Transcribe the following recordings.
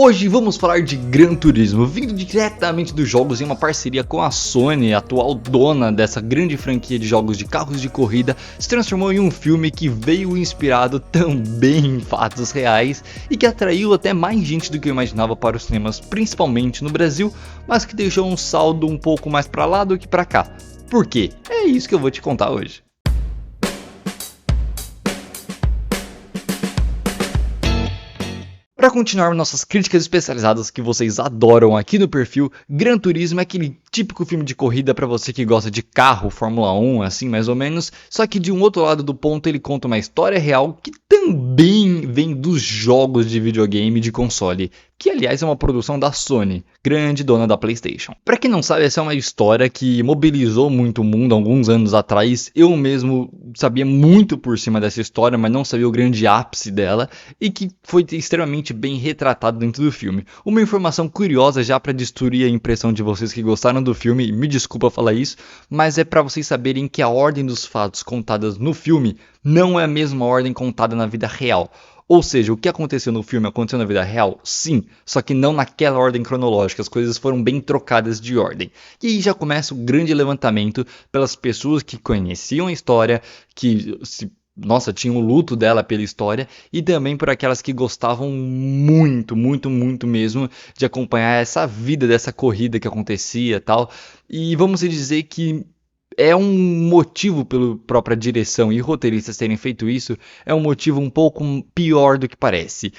Hoje vamos falar de Gran Turismo, vindo diretamente dos jogos em uma parceria com a Sony, a atual dona dessa grande franquia de jogos de carros de corrida, se transformou em um filme que veio inspirado também em fatos reais e que atraiu até mais gente do que eu imaginava para os cinemas, principalmente no Brasil, mas que deixou um saldo um pouco mais para lá do que para cá. Por quê? É isso que eu vou te contar hoje. Para continuar nossas críticas especializadas que vocês adoram aqui no perfil, Gran Turismo é aquele típico filme de corrida para você que gosta de carro, Fórmula 1, assim mais ou menos, só que de um outro lado do ponto ele conta uma história real que também vem dos jogos de videogame de console, que aliás é uma produção da Sony, grande dona da PlayStation. Para quem não sabe, essa é uma história que mobilizou muito o mundo alguns anos atrás. Eu mesmo sabia muito por cima dessa história, mas não sabia o grande ápice dela e que foi extremamente bem retratado dentro do filme. Uma informação curiosa já para destruir a impressão de vocês que gostaram do filme, me desculpa falar isso, mas é para vocês saberem que a ordem dos fatos contadas no filme não é a mesma ordem contada na vida real. Ou seja, o que aconteceu no filme aconteceu na vida real? Sim, só que não naquela ordem cronológica, as coisas foram bem trocadas de ordem. E aí já começa o grande levantamento pelas pessoas que conheciam a história, tinham o luto dela pela história, e também por aquelas que gostavam muito mesmo de acompanhar essa vida dessa corrida que acontecia e tal. E vamos dizer que é um motivo pela própria direção e roteiristas terem feito isso, é um motivo um pouco pior do que parece.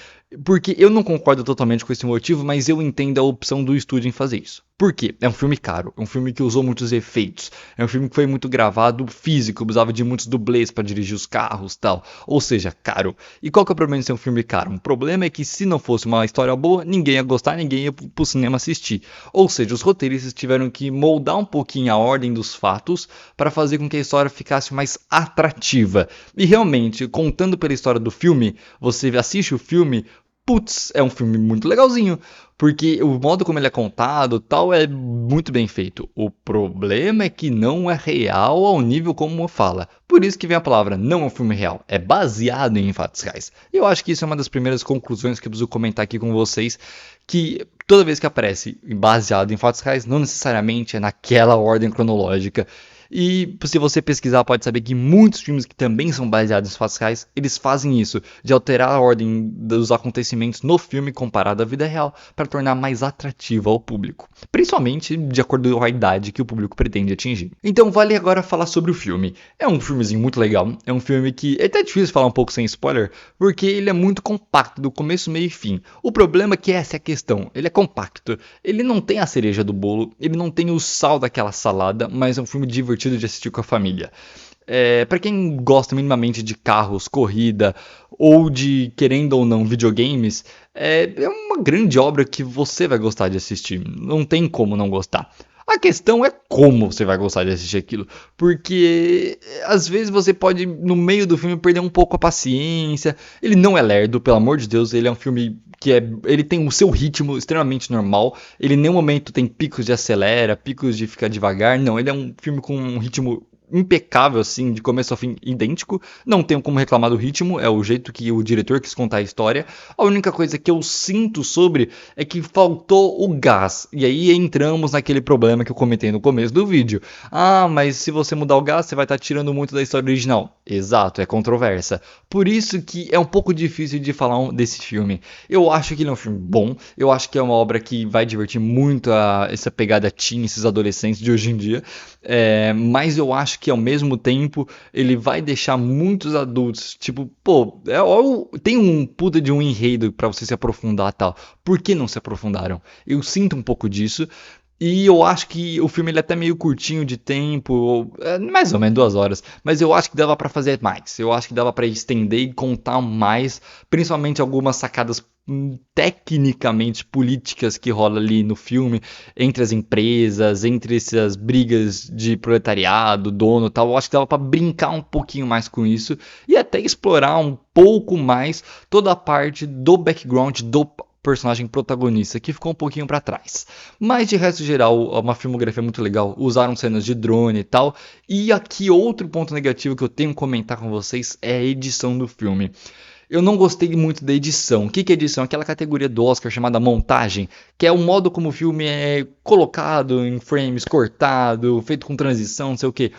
Porque eu não concordo totalmente com esse motivo, mas eu entendo a opção do estúdio em fazer isso. Por quê? É um filme caro, é um filme que usou muitos efeitos, é um filme que foi muito gravado físico, precisava de muitos dublês para dirigir os carros e tal. Ou seja, caro. E qual que é o problema de ser um filme caro? O problema é que se não fosse uma história boa, ninguém ia gostar, ninguém ia pro cinema assistir. Ou seja, os roteiristas tiveram que moldar um pouquinho a ordem dos fatos para fazer com que a história ficasse mais atrativa. E realmente, contando pela história do filme, você assiste o filme, putz, é um filme muito legalzinho, porque o modo como ele é contado tal é muito bem feito. O problema é que não é real ao nível como fala. Por isso que vem a palavra, não é um filme real, é baseado em fatos reais. Eu acho que isso é uma das primeiras conclusões que eu preciso comentar aqui com vocês, que toda vez que aparece baseado em fatos reais, não necessariamente é naquela ordem cronológica. E se você pesquisar, pode saber que muitos filmes que também são baseados em fatos reais, eles fazem isso, de alterar a ordem dos acontecimentos no filme comparado à vida real, para tornar mais atrativo ao público. Principalmente de acordo com a idade que o público pretende atingir. Então vale agora falar sobre o filme. É um filmezinho muito legal, é um filme que é até difícil falar um pouco sem spoiler, porque ele é muito compacto, do começo, meio e fim. O problema é que essa é a questão, ele é compacto, ele não tem a cereja do bolo, ele não tem o sal daquela salada, mas é um filme divertido de assistir com a família. Para quem gosta minimamente de carros, corrida ou de, querendo ou não, videogames, é uma grande obra que você vai gostar de assistir. Não tem como não gostar. A questão é como você vai gostar de assistir aquilo, porque às vezes você pode, no meio do filme, perder um pouco a paciência. Ele não é lerdo, pelo amor de Deus, ele é um filme que ele tem o seu ritmo extremamente normal. Ele em nenhum momento tem picos de acelera, picos de ficar devagar. Não, ele é um filme com um ritmo impecável, assim, de começo ao fim, idêntico. Não tenho como reclamar do ritmo, é o jeito que o diretor quis contar a história. A única coisa que eu sinto sobre é que faltou o gás. E aí entramos naquele problema que eu comentei no começo do vídeo. Ah, mas se você mudar o gás, você vai estar tirando muito da história original. Exato, é controversa. Por isso que é um pouco difícil de falar desse filme. Eu acho que ele é um filme bom, eu acho que é uma obra que vai divertir muito essa pegada teen, esses adolescentes de hoje em dia. Mas eu acho que ao mesmo tempo ele vai deixar muitos adultos, tipo, pô, tem um puta de um enredo pra você se aprofundar e tal. Por que não se aprofundaram? Eu sinto um pouco disso. E eu acho que o filme ele é até meio curtinho de tempo, mais ou menos 2 horas, mas eu acho que dava pra fazer mais. Eu acho que dava pra estender e contar mais, principalmente algumas sacadas tecnicamente políticas que rola ali no filme, entre as empresas, entre essas brigas de proletariado, dono e tal. Eu acho que dava pra brincar um pouquinho mais com isso e até explorar um pouco mais toda a parte do background do personagem protagonista, que ficou um pouquinho pra trás. Mas de resto geral, uma filmografia muito legal, usaram cenas de drone e tal. E aqui outro ponto negativo que eu tenho que comentar com vocês é a edição do filme. Eu não gostei muito da edição. O que que é edição? Aquela categoria do Oscar chamada montagem, que é o modo como o filme é colocado em frames, cortado, feito com transição, não sei o quê.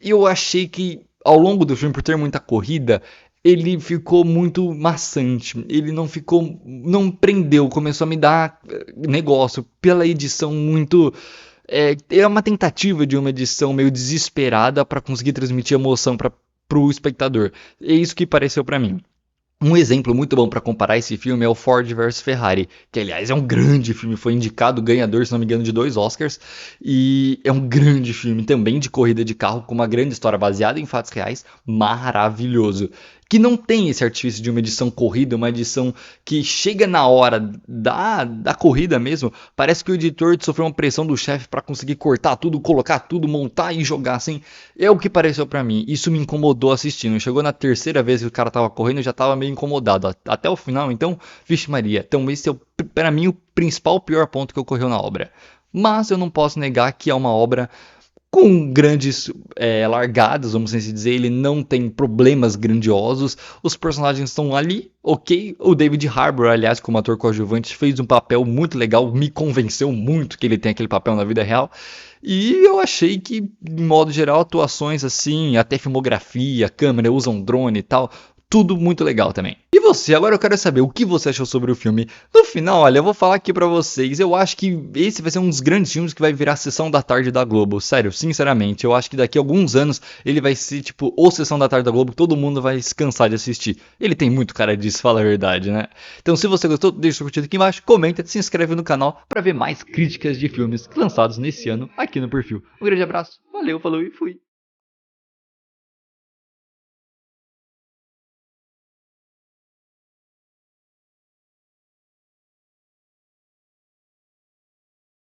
E eu achei que ao longo do filme, por ter muita corrida, ele ficou muito maçante. Ele não ficou, não prendeu, começou a me dar negócio pela edição muito. É uma tentativa de uma edição meio desesperada para conseguir transmitir emoção para o espectador. É isso que pareceu para mim. Um exemplo muito bom para comparar esse filme é o Ford vs Ferrari, que aliás é um grande filme, foi indicado ganhador, se não me engano, de 2 Oscars, e é um grande filme também de corrida de carro, com uma grande história baseada em fatos reais, maravilhoso. Que não tem esse artifício de uma edição corrida, uma edição que chega na hora da corrida mesmo. Parece que o editor sofreu uma pressão do chefe para conseguir cortar tudo, colocar tudo, montar e jogar assim. É o que pareceu para mim. Isso me incomodou assistindo. Chegou na terceira vez que o cara tava correndo, eu já tava meio incomodado. Até o final, então, vixe Maria. Então esse é, para mim, o principal pior ponto que ocorreu na obra. Mas eu não posso negar que é uma obra com grandes largadas, vamos assim dizer, ele não tem problemas grandiosos, os personagens estão ali, ok, o David Harbour, aliás, como ator coadjuvante, fez um papel muito legal, me convenceu muito que ele tem aquele papel na vida real, e eu achei que, de modo geral, atuações assim, até filmografia, câmera, usam drone e tal, tudo muito legal também. E você, agora eu quero saber o que você achou sobre o filme. No final, olha, eu vou falar aqui pra vocês, eu acho que esse vai ser um dos grandes filmes que vai virar a Sessão da Tarde da Globo. Sério, sinceramente, eu acho que daqui a alguns anos ele vai ser tipo o Sessão da Tarde da Globo, todo mundo vai se cansar de assistir. Ele tem muito cara disso, fala a verdade, né? Então se você gostou, deixa seu curtido aqui embaixo, comenta, se inscreve no canal pra ver mais críticas de filmes lançados nesse ano aqui no perfil. Um grande abraço, valeu, falou e fui!